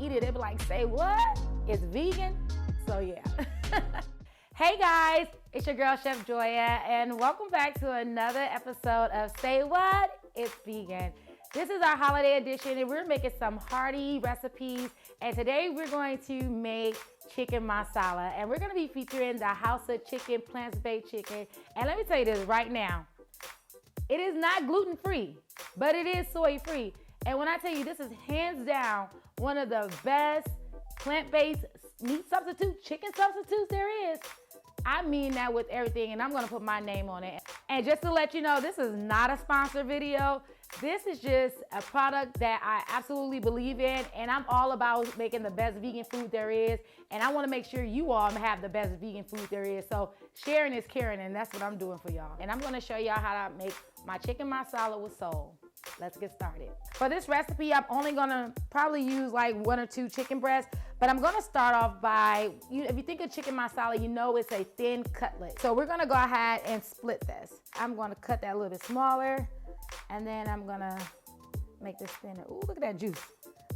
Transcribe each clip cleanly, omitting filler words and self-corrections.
eat it, they'll be like, say what? It's vegan? So yeah. Hey guys, it's your girl Chef Joya, and welcome back to another episode of Say What? It's Vegan. This is our holiday edition, and we're making some hearty recipes. And today we're going to make Chicken Marsala, and we're going to be featuring the House of Chicken plant-based chicken. And let me tell you this right now, it is not gluten-free, but it is soy-free. And when I tell you this is hands down one of the best plant-based meat substitutes, chicken substitutes there is, I mean that with everything, and I'm gonna put my name on it. And just to let you know, this is not a sponsored video. This is just a product that I absolutely believe in, and I'm all about making the best vegan food there is, and I wanna make sure you all have the best vegan food there is. So sharing is caring, and that's what I'm doing for y'all. And I'm gonna show y'all how to make my chicken marsala with soul. Let's get started. For this recipe, I'm only gonna probably use like 1 or 2 chicken breasts, but I'm gonna start off by, if you think of chicken marsala, you know it's a thin cutlet. So we're gonna go ahead and split this. I'm gonna cut that a little bit smaller, and then I'm gonna make this thinner. Ooh, look at that juice.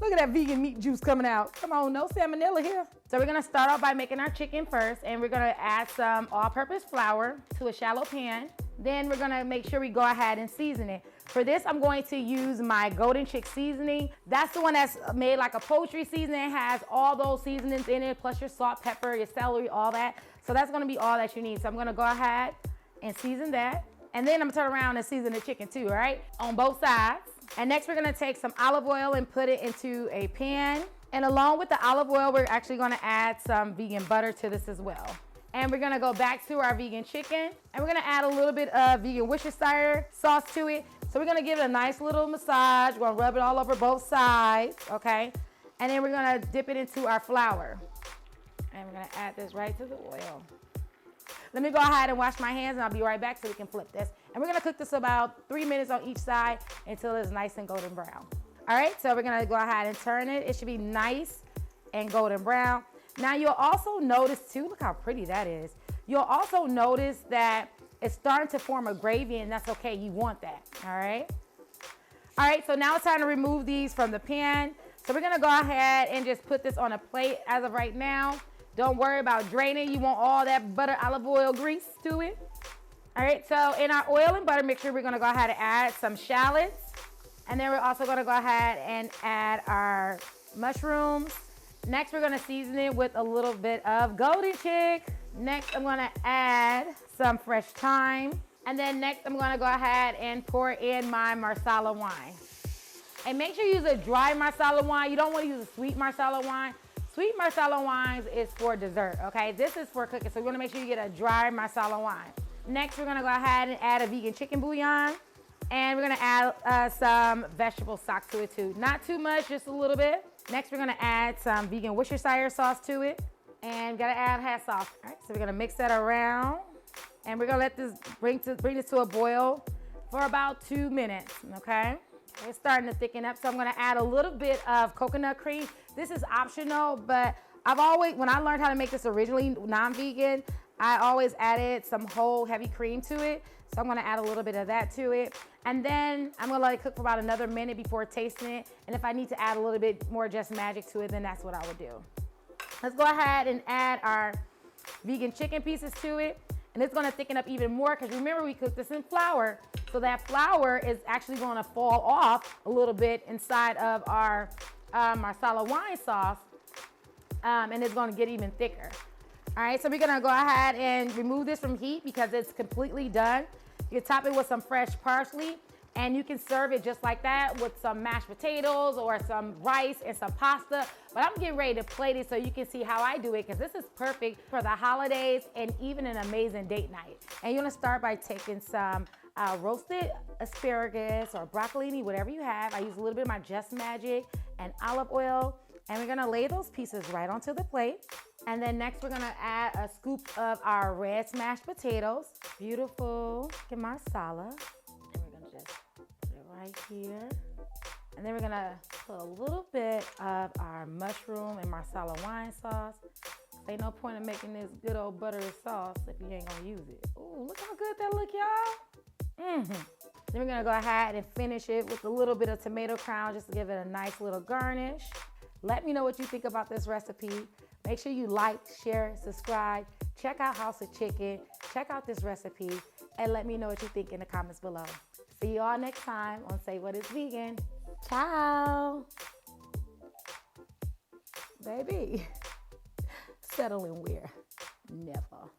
Look at that vegan meat juice coming out. Come on, no salmonella here. So we're gonna start off by making our chicken first, and we're gonna add some all-purpose flour to a shallow pan. Then we're gonna make sure we go ahead and season it. For this, I'm going to use my golden chick seasoning. That's the one that's made like a poultry seasoning. It has all those seasonings in it, plus your salt, pepper, your celery, all that. So that's gonna be all that you need. So I'm gonna go ahead and season that. And then I'm gonna turn around and season the chicken too, all right? On both sides. And next we're gonna take some olive oil and put it into a pan. And along with the olive oil, we're actually gonna add some vegan butter to this as well. And we're gonna go back to our vegan chicken, and we're gonna add a little bit of vegan Worcestershire sauce to it. So we're gonna give it a nice little massage. We're gonna rub it all over both sides, okay? And then we're gonna dip it into our flour. And we're gonna add this right to the oil. Let me go ahead and wash my hands, and I'll be right back so we can flip this. And we're gonna cook this about 3 minutes on each side until it's nice and golden brown. All right, so we're gonna go ahead and turn it. It should be nice and golden brown. Now you'll also notice too, look how pretty that is. You'll also notice that it's starting to form a gravy, and that's okay, you want that, all right? All right, so now it's time to remove these from the pan. So we're gonna go ahead and just put this on a plate as of right now. Don't worry about draining. You want all that butter, olive oil, grease to it. All right, so in our oil and butter mixture, we're gonna go ahead and add some shallots. And then we're also gonna go ahead and add our mushrooms. Next, we're gonna season it with a little bit of golden chick. Next, I'm gonna add some fresh thyme. And then next, I'm gonna go ahead and pour in my marsala wine. And make sure you use a dry marsala wine. You don't wanna use a sweet marsala wine. Sweet marsala wines is for dessert, okay? This is for cooking, so you wanna make sure you get a dry marsala wine. Next, we're gonna go ahead and add a vegan chicken bouillon. And we're gonna add some vegetable stock to it too. Not too much, just a little bit. Next, we're gonna add some vegan Worcestershire sauce to it. And gotta add hot sauce. All right, so we're gonna mix that around. And we're gonna let this bring this to a boil for about 2 minutes, okay? It's starting to thicken up, so I'm gonna add a little bit of coconut cream. This is optional, but when I learned how to make this originally non-vegan, I always added some whole heavy cream to it. So I'm gonna add a little bit of that to it. And then I'm gonna let it cook for about another minute before tasting it. And if I need to add a little bit more just magic to it, then that's what I would do. Let's go ahead and add our vegan chicken pieces to it. And it's gonna thicken up even more, because remember we cooked this in flour. So that flour is actually gonna fall off a little bit inside of our marsala wine sauce. And it's gonna get even thicker. All right, so we're gonna go ahead and remove this from heat because it's completely done. You can top it with some fresh parsley, and you can serve it just like that with some mashed potatoes or some rice and some pasta. But I'm getting ready to plate it so you can see how I do it, because this is perfect for the holidays and even an amazing date night. And you're gonna start by taking some roasted asparagus or broccolini, whatever you have. I use a little bit of my Just Magic and olive oil. And we're gonna lay those pieces right onto the plate. And then next we're gonna add a scoop of our red smashed potatoes. Beautiful Chicken Marsala. And we're gonna just put it right here. And then we're gonna put a little bit of our mushroom and marsala wine sauce. Ain't no point in making this good old buttery sauce if you ain't gonna use it. Ooh, look how good that look, y'all. Then we're gonna go ahead and finish it with a little bit of tomato crown just to give it a nice little garnish. Let me know what you think about this recipe. Make sure you like, share, subscribe. Check out House of Chicken. Check out this recipe. And let me know what you think in the comments below. See you all next time on Say What Is Vegan. Ciao. Baby, settling where? Never.